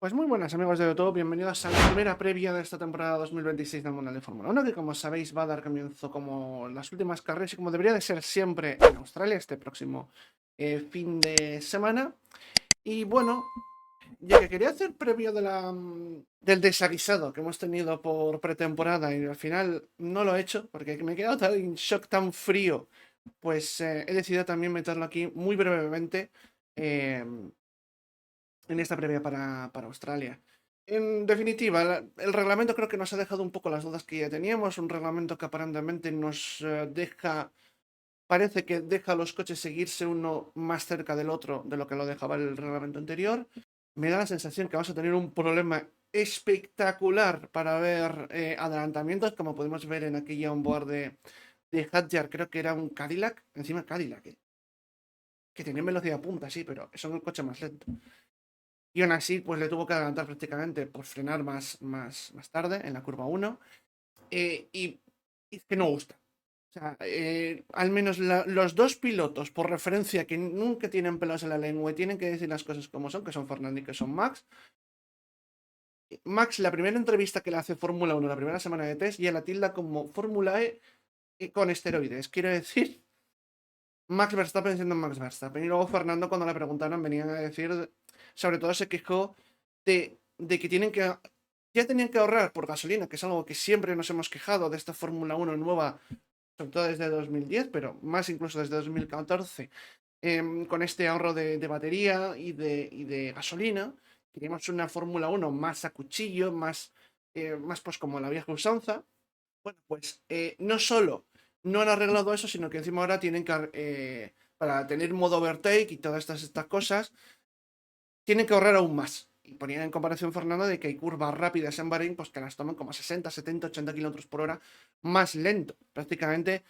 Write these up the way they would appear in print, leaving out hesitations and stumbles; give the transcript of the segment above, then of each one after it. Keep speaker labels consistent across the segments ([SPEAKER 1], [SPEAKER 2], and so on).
[SPEAKER 1] Pues muy buenas amigos de YouTube, bienvenidos a la primera previa de esta temporada 2026 del Mundial de Fórmula 1, que como sabéis va a dar comienzo como las últimas carreras y como debería de ser siempre en Australia este próximo fin de semana. Y bueno, ya que quería hacer previo del desaguisado que hemos tenido por pretemporada y al final no lo he hecho porque me he quedado tan en shock, tan frío, pues he decidido también meterlo aquí muy brevemente. eh, en esta previa para Australia. En definitiva, el reglamento creo que nos ha dejado un poco las dudas que ya teníamos, un reglamento que aparentemente nos deja, parece que deja a los coches seguirse uno más cerca del otro de lo que lo dejaba el reglamento anterior. Me da la sensación que vamos a tener un problema espectacular para ver adelantamientos, como podemos ver en aquella onboard de Hadjar, creo que era un Cadillac, encima Cadillac, que tenía velocidad punta, sí, pero son el coche más lento. Y aún así, pues le tuvo que adelantar prácticamente por frenar más tarde en la curva 1. Y es que no gusta. O sea, al menos los dos pilotos, por referencia, que nunca tienen pelos en la lengua y tienen que decir las cosas como son, que son Fernando y que son Max. Max, la primera entrevista que le hace Fórmula 1, la primera semana de test, ya la tilda como Fórmula E con esteroides. Quiero decir, Max Verstappen siendo Max Verstappen. Y luego Fernando, cuando le preguntaron, venían a decir, sobre todo se quejó de que ya tenían que ahorrar por gasolina, que es algo que siempre nos hemos quejado de esta Fórmula 1 nueva, sobre todo desde 2010, pero más incluso desde 2014, con este ahorro de batería y de gasolina. Queríamos una Fórmula 1 más a cuchillo, más pues como la vieja usanza. Bueno, pues no solo no han arreglado eso, sino que encima ahora tienen que, para tener modo overtake y todas estas cosas, tienen que ahorrar aún más. Y ponían en comparación, Fernando, de que hay curvas rápidas en Bahrein, pues que las toman como a 60, 70, 80 kilómetros por hora más lento. Prácticamente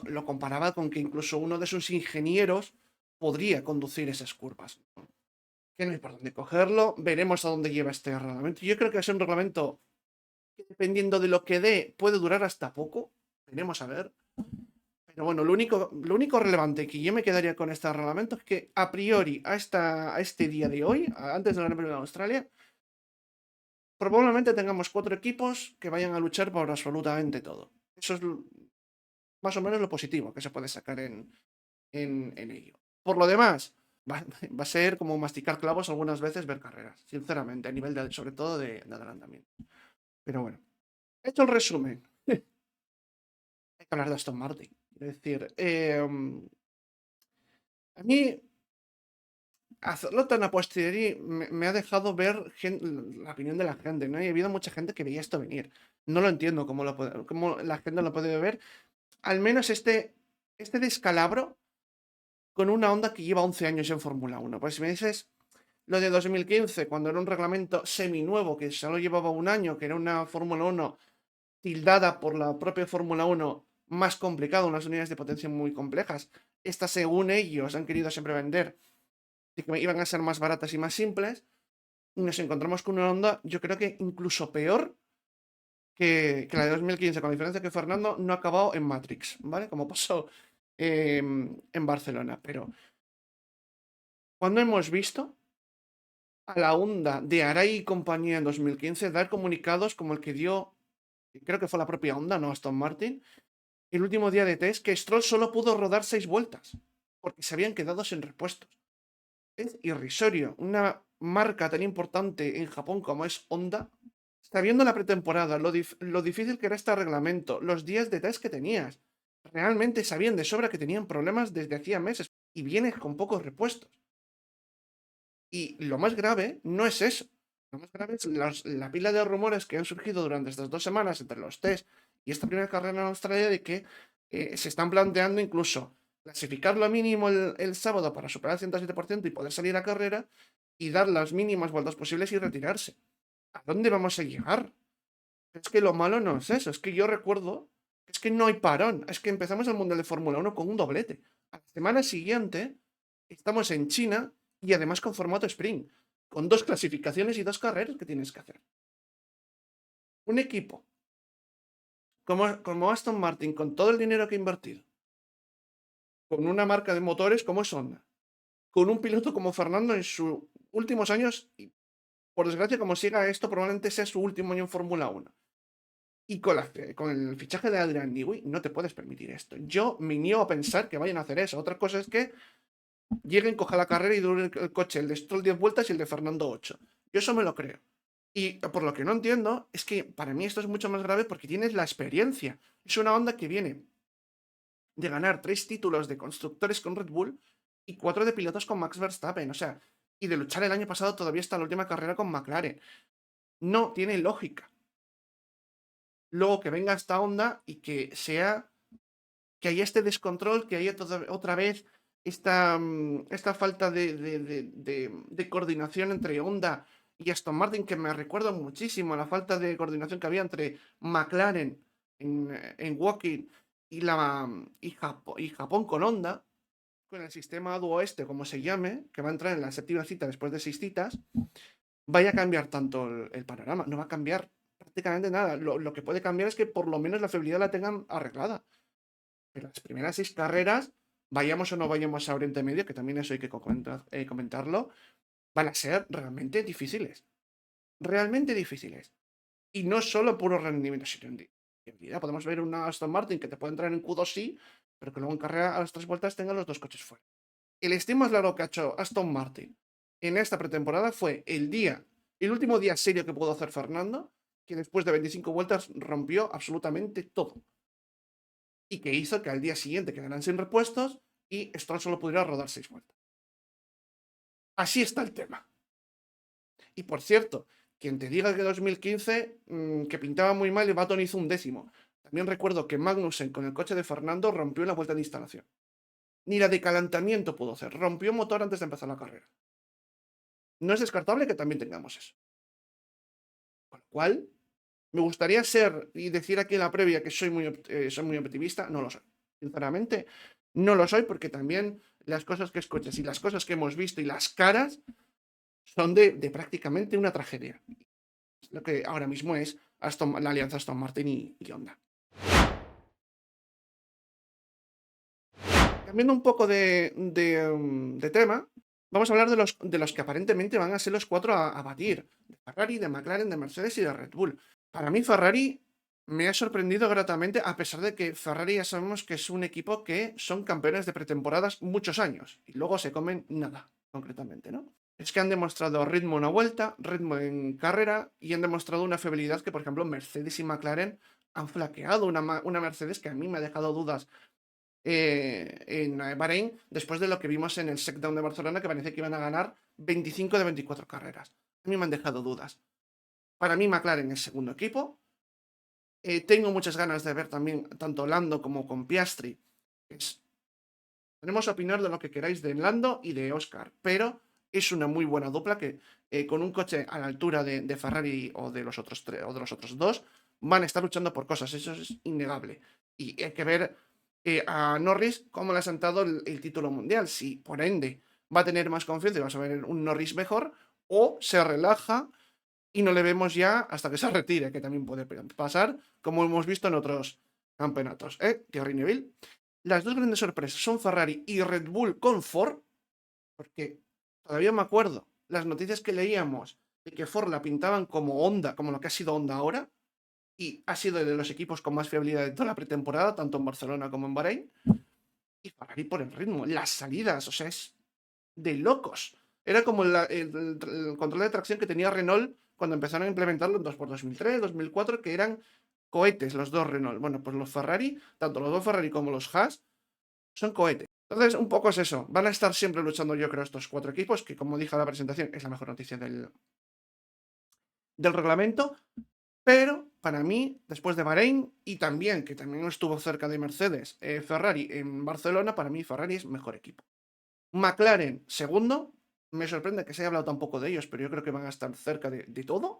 [SPEAKER 1] lo comparaba con que incluso uno de sus ingenieros podría conducir esas curvas. Que no hay por dónde cogerlo, veremos a dónde lleva este reglamento. Yo creo que es un reglamento que, dependiendo de lo que dé, puede durar hasta poco. Veremos a ver. Pero bueno, lo único relevante que yo me quedaría con este reglamento es que a priori, a este día de hoy, antes de la Gran Premio de Australia, probablemente tengamos 4 equipos que vayan a luchar por absolutamente todo. Eso es más o menos lo positivo que se puede sacar en ello. Por lo demás, va a ser como masticar clavos algunas veces ver carreras, sinceramente, a nivel sobre todo de adelantamiento. Pero bueno, hecho el resumen, hay que hablar de Aston Martin. Es decir, a mí hacerlo tan a posteriori me ha dejado ver la opinión de la gente, ¿no? Y ha habido mucha gente que veía esto venir. No lo entiendo cómo la gente lo puede ver. Al menos este descalabro con una Honda que lleva 11 años en Fórmula 1. Pues si me dices lo de 2015, cuando era un reglamento seminuevo que solo llevaba un año, que era una Fórmula 1 tildada por la propia Fórmula 1 más complicada, unas unidades de potencia muy complejas. Estas, según ellos, han querido siempre vender y que iban a ser más baratas y más simples. Y nos encontramos con una Honda, yo creo que incluso peor que la de 2015, con la diferencia que Fernando no ha acabado en Matrix, ¿vale? Como pasó en Barcelona. Pero cuando hemos visto a la Honda de Arai y compañía en 2015 dar comunicados como el que dio, creo que fue la propia Honda, no Aston Martin, el último día de test, que Stroll solo pudo rodar 6 vueltas, porque se habían quedado sin repuestos. Es irrisorio. Una marca tan importante en Japón como es Honda, sabiendo la pretemporada, lo difícil que era este reglamento, los días de test que tenías, realmente sabían de sobra que tenían problemas desde hacía meses y vienes con pocos repuestos. Y lo más grave no es eso. Lo más grave es la pila de rumores que han surgido durante estas 2 semanas entre los test y esta primera carrera en Australia de que se están planteando incluso clasificar lo mínimo el sábado para superar el 107% y poder salir a carrera y dar las mínimas vueltas posibles y retirarse. ¿A dónde vamos a llegar? Es que lo malo no es eso. Es que yo recuerdo que es que no hay parón. Es que empezamos el Mundial de Fórmula 1 con un doblete. A la semana siguiente estamos en China y además con formato sprint, con 2 clasificaciones y 2 carreras que tienes que hacer. Un equipo como Aston Martin, con todo el dinero que ha invertido, con una marca de motores como es Honda, con un piloto como Fernando en sus últimos años, por desgracia, como siga esto, probablemente sea su último año en Fórmula 1. Y con el fichaje de Adrian Newey no te puedes permitir esto. Yo me niego a pensar que vayan a hacer eso. Otra cosa es que lleguen, coja la carrera y dure el coche, el de Stroll 10 vueltas y el de Fernando 8. Yo eso me lo creo. Y por lo que no entiendo es que para mí esto es mucho más grave porque tienes la experiencia. Es una Honda que viene de ganar 3 títulos de constructores con Red Bull y 4 de pilotos con Max Verstappen. O sea, y de luchar el año pasado todavía está en la última carrera con McLaren. No tiene lógica. Luego que venga esta Honda y que sea que haya este descontrol, que haya otra vez esta falta de coordinación entre Honda y Aston Martin, que me recuerda muchísimo a la falta de coordinación que había entre McLaren en Woking y Japón con Honda, con el sistema Duo Este, como se llame, que va a entrar en la séptima cita después de 6 citas, vaya a cambiar tanto el panorama. No va a cambiar prácticamente nada. Lo que puede cambiar es que por lo menos la fiabilidad la tengan arreglada. Pero las primeras 6 carreras, vayamos o no vayamos a Oriente Medio, que también eso hay que comentarlo, van a ser realmente difíciles. Realmente difíciles. Y no solo puro rendimiento, sino en fiabilidad. Podemos ver una Aston Martin que te puede entrar en Q2 sí, pero que luego en carrera a las 3 vueltas tengan los 2 coches fuera. El estimo más largo que ha hecho Aston Martin en esta pretemporada fue el último día serio que pudo hacer Fernando, que después de 25 vueltas rompió absolutamente todo. Y que hizo que al día siguiente quedaran sin repuestos y Stroll solo pudiera rodar 6 vueltas. Así está el tema. Y por cierto, quien te diga que 2015, que pintaba muy mal, y Baton hizo un décimo. También recuerdo que Magnussen con el coche de Fernando rompió en la vuelta de instalación. Ni la de calentamiento pudo hacer. Rompió motor antes de empezar la carrera. No es descartable que también tengamos eso. Con lo cual, me gustaría ser y decir aquí en la previa que soy muy optimista. No lo soy. Sinceramente, no lo soy porque también las cosas que escuchas y las cosas que hemos visto y las caras son de prácticamente una tragedia. Lo que ahora mismo es la alianza Aston Martin y Honda. Cambiando un poco de tema, vamos a hablar de los que aparentemente van a ser los 4 a batir. De Ferrari, de McLaren, de Mercedes y de Red Bull. Para mí Ferrari me ha sorprendido gratamente, a pesar de que Ferrari ya sabemos que es un equipo que son campeones de pretemporadas muchos años y luego se comen nada, concretamente, ¿no? Es que han demostrado ritmo en una vuelta, ritmo en carrera y han demostrado una fiabilidad que, por ejemplo, Mercedes y McLaren han flaqueado. Una Mercedes que a mí me ha dejado dudas en Bahrein, después de lo que vimos en el Shakedown de Barcelona, que parece que iban a ganar 25 de 24 carreras. A mí me han dejado dudas. Para mí McLaren es segundo equipo. Tengo muchas ganas de ver también tanto Lando como con Piastri. Tenemos a opinar de lo que queráis de Lando y de Oscar, pero es una muy buena dupla que con un coche a la altura de Ferrari o de los otros dos van a estar luchando por cosas. Eso es innegable. Y hay que ver a Norris cómo le ha sentado el título mundial. Si por ende va a tener más confianza y vas a ver un Norris mejor, o se relaja y no le vemos ya hasta que se retire, que también puede pasar, como hemos visto en otros campeonatos. Thierry Neuville. Las dos grandes sorpresas son Ferrari y Red Bull con Ford, porque todavía me acuerdo las noticias que leíamos de que Ford la pintaban como Honda, como lo que ha sido Honda ahora, y ha sido de los equipos con más fiabilidad de toda la pretemporada, tanto en Barcelona como en Bahrein. Y Ferrari por el ritmo, las salidas, o sea, es de locos. Era como el control de tracción que tenía Renault cuando empezaron a implementarlo en 2003, 2004, que eran cohetes los dos Renault. Bueno, pues los Ferrari, tanto los dos Ferrari como los Haas, son cohetes. Entonces, un poco es eso. Van a estar siempre luchando, yo creo, estos 4 equipos, que como dije en la presentación, es la mejor noticia del reglamento. Pero para mí, después de Bahrein y también, que también estuvo cerca de Mercedes, Ferrari en Barcelona, para mí Ferrari es mejor equipo. McLaren, segundo. Me sorprende que se haya hablado tan poco de ellos, pero yo creo que van a estar cerca de todo.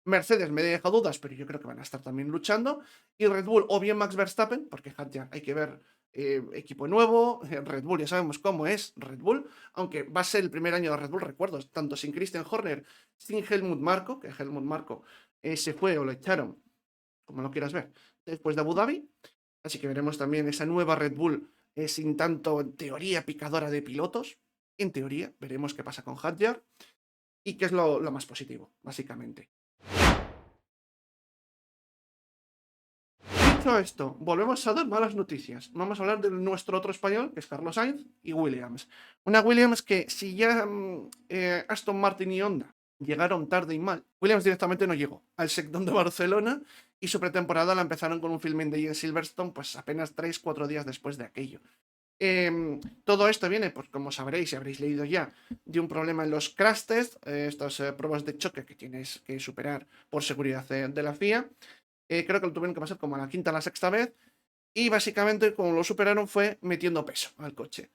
[SPEAKER 1] Mercedes me deja dudas, pero yo creo que van a estar también luchando. Y Red Bull, o bien Max Verstappen, porque ya hay que ver equipo nuevo. Red Bull, ya sabemos cómo es Red Bull, aunque va a ser el primer año de Red Bull, recuerdo, tanto sin Christian Horner, sin Helmut Marko, que Helmut Marko se fue o lo echaron, como lo quieras ver, después de Abu Dhabi. Así que veremos también esa nueva Red Bull sin tanto, en teoría, picadora de pilotos. En teoría, veremos qué pasa con Hadjar. y que es lo más positivo, básicamente. Dicho esto, volvemos a dar malas noticias. Vamos a hablar de nuestro otro español, que es Carlos Sainz y Williams. Una Williams que si ya Aston Martin y Honda llegaron tarde y mal, Williams directamente no llegó al sector de Barcelona y su pretemporada la empezaron con un filming de en Silverstone pues apenas 3-4 días después de aquello. Todo esto viene, pues como sabréis y habréis leído ya, de un problema en los crash test, estas pruebas de choque que tienes que superar por seguridad de la FIA. Creo que lo tuvieron que pasar como a la quinta o la sexta vez. Y básicamente, como lo superaron, fue metiendo peso al coche.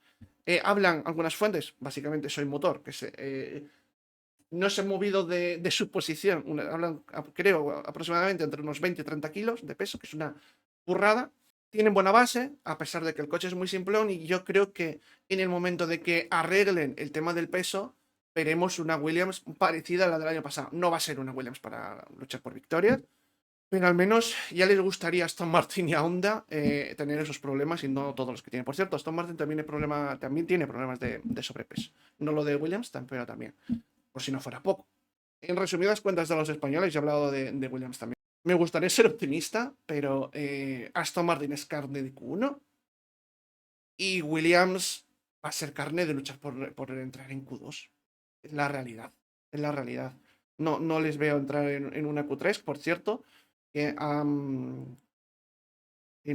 [SPEAKER 1] Hablan algunas fuentes, básicamente soy motor, que no se ha movido de su posición. Hablan, creo, aproximadamente entre unos 20 y 30 kilos de peso, que es una burrada. Tienen buena base, a pesar de que el coche es muy simplón. Y yo creo que en el momento de que arreglen el tema del peso, veremos una Williams parecida a la del año pasado. No va a ser una Williams para luchar por victorias, pero al menos ya les gustaría a Aston Martin y a Honda tener esos problemas y no todos los que tienen. Por cierto, Aston Martin también tiene problemas de sobrepeso. No lo de Williams, pero también. Por si no fuera poco. En resumidas cuentas de los españoles, he hablado de Williams también. Me gustaría ser optimista, pero Aston Martin es carne de Q1 y Williams va a ser carne de luchar por entrar en Q2. Es la realidad. Es la realidad. No les veo entrar en una Q3, por cierto. Que en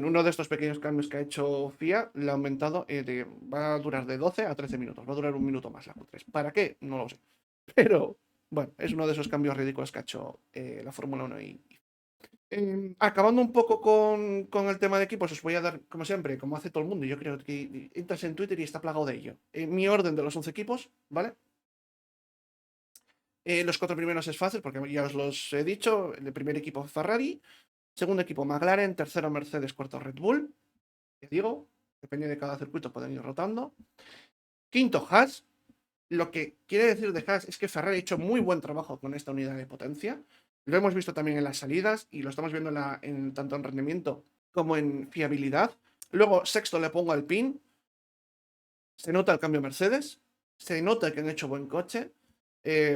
[SPEAKER 1] uno de estos pequeños cambios que ha hecho FIA, le ha aumentado, va a durar de 12 a 13 minutos, va a durar un minuto más la Q3. ¿Para qué? No lo sé. Pero bueno, es uno de esos cambios ridículos que ha hecho la Fórmula 1 acabando un poco con el tema de equipos, os voy a dar, como siempre, como hace todo el mundo, yo creo que entras en Twitter y está plagado de ello. Mi orden de los 11 equipos, ¿vale? Los 4 primeros es fácil porque ya os los he dicho. El primer equipo Ferrari, segundo equipo McLaren, tercero Mercedes, cuarto Red Bull. Te digo, depende de cada circuito, pueden ir rotando. Quinto Haas. Lo que quiere decir de Haas es que Ferrari ha hecho muy buen trabajo con esta unidad de potencia. Lo hemos visto también en las salidas y lo estamos viendo tanto en rendimiento como en fiabilidad. Luego, sexto le pongo al PIN. Se nota el cambio Mercedes. Se nota que han hecho buen coche.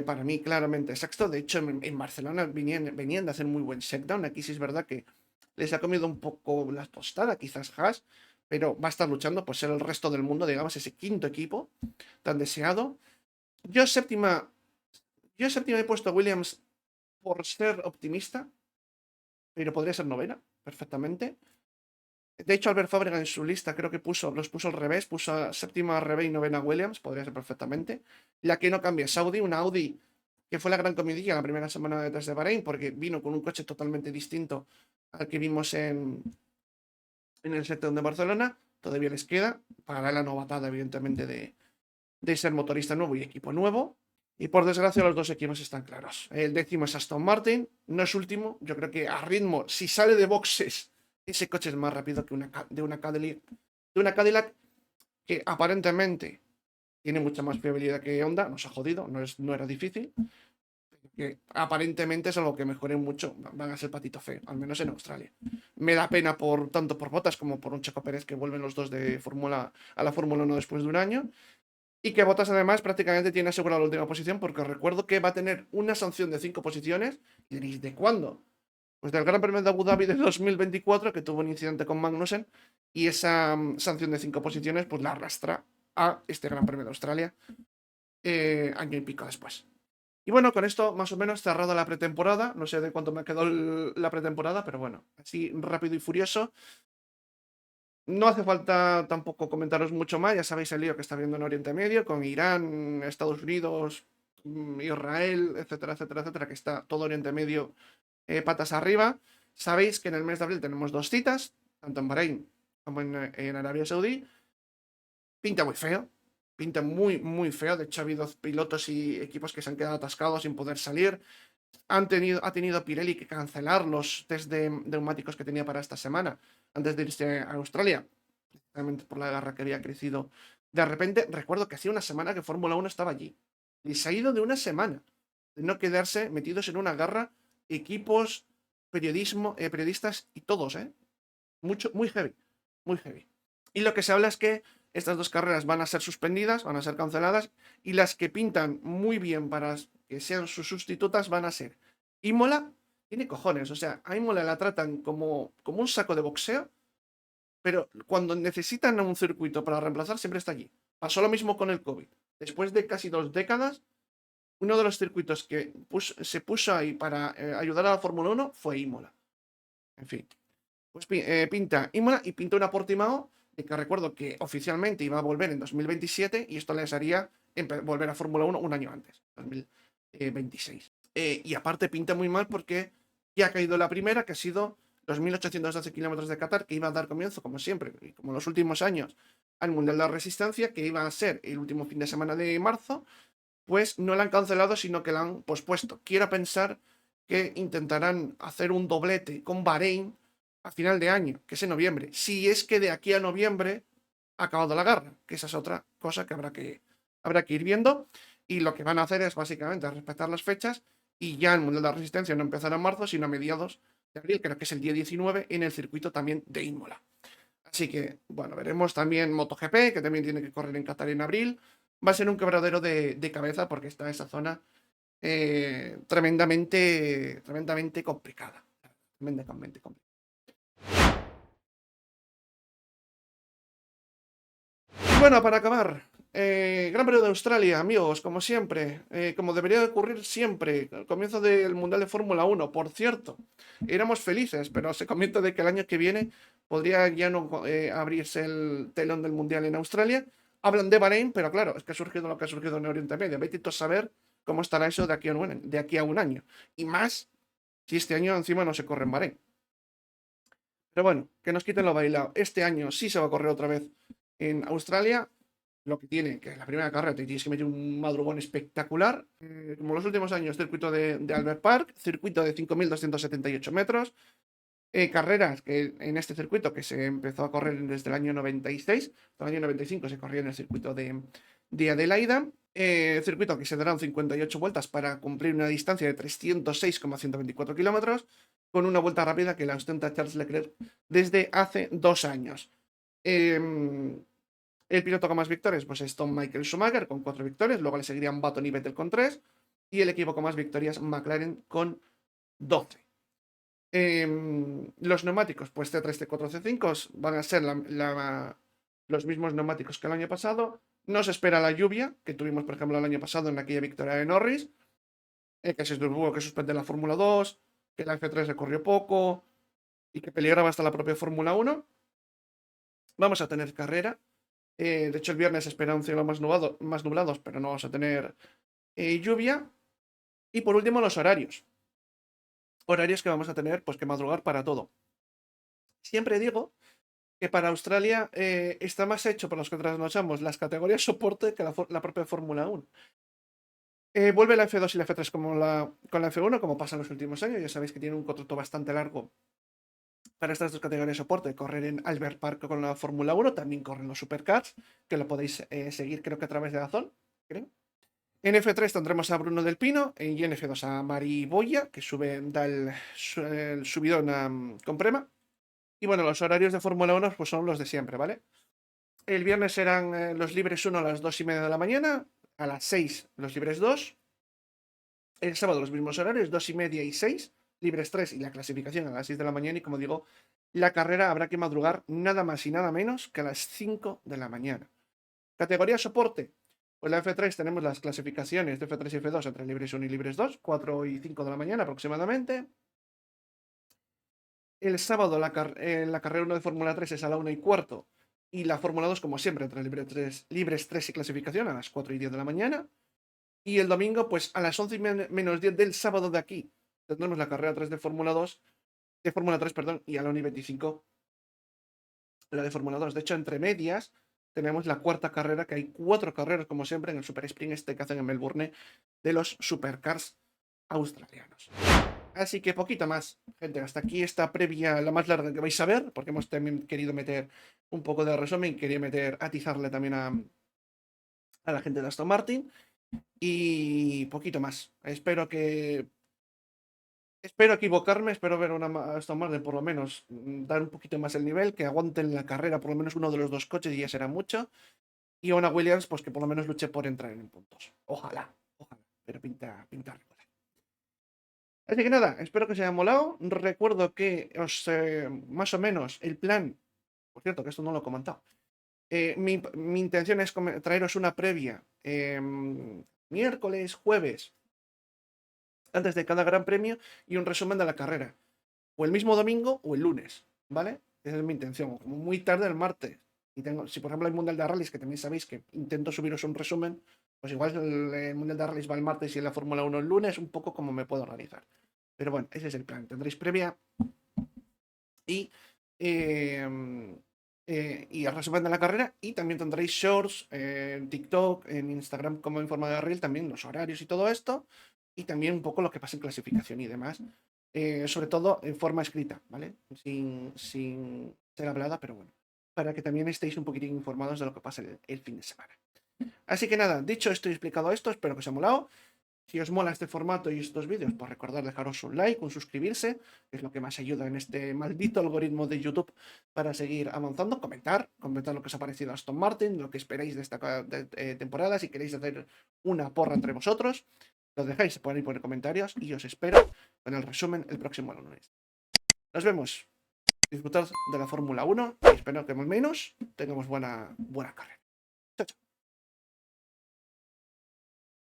[SPEAKER 1] Para mí, claramente, sexto. De hecho, en Barcelona venían de hacer muy buen shakedown. Aquí sí es verdad que les ha comido un poco la tostada, quizás Haas, pero va a estar luchando por ser el resto del mundo, digamos, ese quinto equipo tan deseado. Yo séptima he puesto a Williams por ser optimista, pero podría ser novena, perfectamente. De hecho, Albert Fábrega en su lista creo que los puso al revés, puso a séptima Rebe y novena Williams, podría ser perfectamente. La que no cambia es Audi, una Audi que fue la gran comidilla la primera semana detrás de Bahrein, porque vino con un coche totalmente distinto al que vimos en el sector de Barcelona. Todavía les queda para la novatada, evidentemente, de ser motorista nuevo y equipo nuevo. Y por desgracia los dos equipos están claros. El décimo es Aston Martin, no es último. Yo creo que a ritmo, si sale de boxes, ese coche es más rápido que de una Cadillac que aparentemente tiene mucha más fiabilidad que Honda. Nos ha jodido, no era difícil. Que aparentemente es algo que mejoren mucho. Van a ser patito feo, al menos en Australia. Me da pena tanto por Bottas como por un Checo Pérez, que vuelven los dos a la Fórmula 1 después de un año. Y que Bottas además prácticamente tiene asegurado la última posición, porque os recuerdo que va a tener una sanción de 5 posiciones. ¿Y diréis, de cuándo? Pues del Gran Premio de Abu Dhabi de 2024, que tuvo un incidente con Magnussen, y esa sanción de 5 posiciones pues la arrastra a este Gran Premio de Australia año y pico después. Y bueno, con esto más o menos cerrado la pretemporada. No sé de cuánto me quedó la pretemporada, pero bueno, así rápido y furioso. No hace falta tampoco comentaros mucho más, ya sabéis el lío que está habiendo en Oriente Medio, con Irán, Estados Unidos, Israel, etcétera, etcétera, etcétera, que está todo Oriente Medio patas arriba. Sabéis que en el mes de abril tenemos 2 citas, tanto en Bahrein como en Arabia Saudí. Pinta muy feo, pinta muy, muy feo. De hecho, ha habido pilotos y equipos que se han quedado atascados sin poder salir. Ha tenido Pirelli que cancelar los test de neumáticos que tenía para esta semana antes de irse a Australia, precisamente por la garra que había crecido. De repente, recuerdo que hacía una semana que Fórmula 1 estaba allí. Y se ha ido de una semana de no quedarse metidos en una garra, equipos, periodistas y todos, ¿eh? Mucho, muy heavy, muy heavy. Y lo que se habla es que estas dos carreras van a ser suspendidas, van a ser canceladas, y las que pintan muy bien para que sean sus sustitutas van a ser Imola. Tiene cojones, o sea, a Imola la tratan como un saco de boxeo, pero cuando necesitan un circuito para reemplazar, siempre está allí. Pasó lo mismo con el COVID. Después de casi 2 décadas, uno de los circuitos que se puso ahí para ayudar a la Fórmula 1 fue Imola. En fin, pues pinta Imola y pinta una Portimao, de que recuerdo que oficialmente iba a volver en 2027 y esto les haría volver a Fórmula 1 un año antes, 2026. Y aparte pinta muy mal porque ya ha caído la primera, que ha sido los 1812 kilómetros de Qatar, que iba a dar comienzo, como siempre, y como en los últimos años, al Mundial de la Resistencia, que iba a ser el último fin de semana de marzo. Pues no la han cancelado, sino que la han pospuesto. Quiero pensar que intentarán hacer un doblete con Bahrein a final de año, que es en noviembre. Si es que de aquí a noviembre ha acabado la guerra, que esa es otra cosa que habrá que ir viendo. Y lo que van a hacer es básicamente respetar las fechas y ya el Mundial de la Resistencia no empezará en marzo, sino a mediados de abril, creo que es el día 19, en el circuito también de Imola. Así que, bueno, veremos también MotoGP, que también tiene que correr en Qatar en abril. Va a ser un quebradero de cabeza porque está esa zona tremendamente complicada. Tremendamente complicada. Y bueno, para acabar, Gran Premio de Australia, amigos, como siempre, como debería de ocurrir siempre, al comienzo del Mundial de Fórmula 1. Por cierto, éramos felices, pero se comenta de que el año que viene podría ya no abrirse el telón del Mundial en Australia. Hablan de Bahrein, pero claro, es que ha surgido lo que ha surgido en Oriente Medio. Vete tú a saber cómo estará eso de aquí a un año. Y más si este año encima no se corre en Bahrein. Pero bueno, que nos quiten lo bailado. Este año sí se va a correr otra vez en Australia. Lo que tiene, que es la primera carrera, te tienes que meter un madrugón espectacular. Como los últimos años, circuito de Albert Park, circuito de 5.278 metros. Carreras que en este circuito que se empezó a correr desde el año 96, hasta el año 95 se corría en el circuito de Adelaida. Circuito que se darán 58 vueltas para cumplir una distancia de 306,124 kilómetros, con una vuelta rápida que la ostenta Charles Leclerc desde hace 2 años. El piloto con más victorias pues es Tom Michael Schumacher con 4 victorias, luego le seguirían Button y Vettel con 3, y el equipo con más victorias McLaren con 12. Los neumáticos, pues C3, C4, C5 van a ser los mismos neumáticos que el año pasado. No se espera la lluvia que tuvimos, por ejemplo, el año pasado en aquella victoria de Norris, que se tuvo que suspender la Fórmula 2, que la F3 se corrió poco y que peligraba hasta la propia Fórmula 1. Vamos a tener carrera. De hecho, el viernes se espera un cielo más nublados, pero no vamos a tener lluvia. Y por último, los horarios. Horarios que vamos a tener pues que madrugar para todo. Siempre digo que para Australia está más hecho por los que trasnochamos las categorías soporte que la propia Fórmula 1. Vuelve la F2 y la F3 con la F1, como pasa en los últimos años. Ya sabéis que tiene un contrato bastante largo para estas dos categorías de soporte. Correr en Albert Park con la Fórmula 1, también corren los Supercars, que lo podéis seguir creo que a través de Dazón, creo. En F3 tendremos a Bruno Del Pino y en F2 a Mari Boya, que da el subidón con Prema. Y bueno, los horarios de Fórmula 1 pues son los de siempre, ¿vale? El viernes serán los libres 1 a las 2:30 de la mañana, a las 6 los libres 2. El sábado los mismos horarios, 2:30 y 6, libres 3 y la clasificación a las 6 de la mañana. Y como digo, la carrera habrá que madrugar nada más y nada menos que a las 5 de la mañana. Categoría soporte. Pues la F3 tenemos las clasificaciones de F3 y F2 entre libres 1 y libres 2, 4 y 5 de la mañana aproximadamente. El sábado la carrera 1 de Fórmula 3 es a la 1:15 y la Fórmula 2 como siempre entre libres 3 y clasificación a las 4:10 de la mañana. Y el domingo pues a las 11:10 del sábado de aquí tendremos la carrera 3 de Fórmula 2, de Fórmula 3, perdón, y a la 1:25 la de Fórmula 2. De hecho, entre medias tenemos la cuarta carrera, que hay 4 carreras como siempre en el Super Sprint este que hacen en Melbourne de los Supercars australianos. Así que poquito más, gente. Hasta aquí esta previa, la más larga que vais a ver, porque hemos también querido meter un poco de resumen, quería atizarle también a la gente de Aston Martin. Y poquito más. Espero que Espero equivocarme, espero ver una Aston Martin por lo menos dar un poquito más el nivel, que aguanten la carrera por lo menos uno de los dos coches y ya será mucho. Y a una Williams, pues que por lo menos luche por entrar en puntos. Ojalá, ojalá, pero pinta regular. Así que nada, espero que os haya molado. Recuerdo que más o menos el plan, por cierto, que esto no lo he comentado. Mi intención es traeros una previa miércoles, jueves, antes de cada gran premio y un resumen de la carrera. O el mismo domingo o el lunes, ¿vale? Esa es mi intención, como muy tarde el martes. Y si por ejemplo hay Mundial de Rallys, que también sabéis que intento subiros un resumen, pues igual el Mundial de Rallys va el martes y la Fórmula 1 el lunes, un poco como me puedo organizar. Pero bueno, ese es el plan. Tendréis previa y, y el resumen de la carrera. Y también tendréis shorts en TikTok, en Instagram como en forma de reel, también los horarios y todo esto. Y también un poco lo que pasa en clasificación y demás. Sobre todo en forma escrita, ¿vale? Sin ser hablada, pero bueno. Para que también estéis un poquitín informados de lo que pasa el fin de semana. Así que nada, dicho esto y explicado esto, espero que os haya molado. Si os mola este formato y estos vídeos, pues recordad dejaros un like, un suscribirse, que es lo que más ayuda en este maldito algoritmo de YouTube para seguir avanzando. Comentar lo que os ha parecido a Aston Martin, lo que esperáis de esta temporada, si queréis hacer una porra entre vosotros. Lo dejáis por ahí por comentarios y os espero con el resumen el próximo lunes. Nos vemos. Disfrutad de la Fórmula 1 y espero que al menos tengamos buena carrera.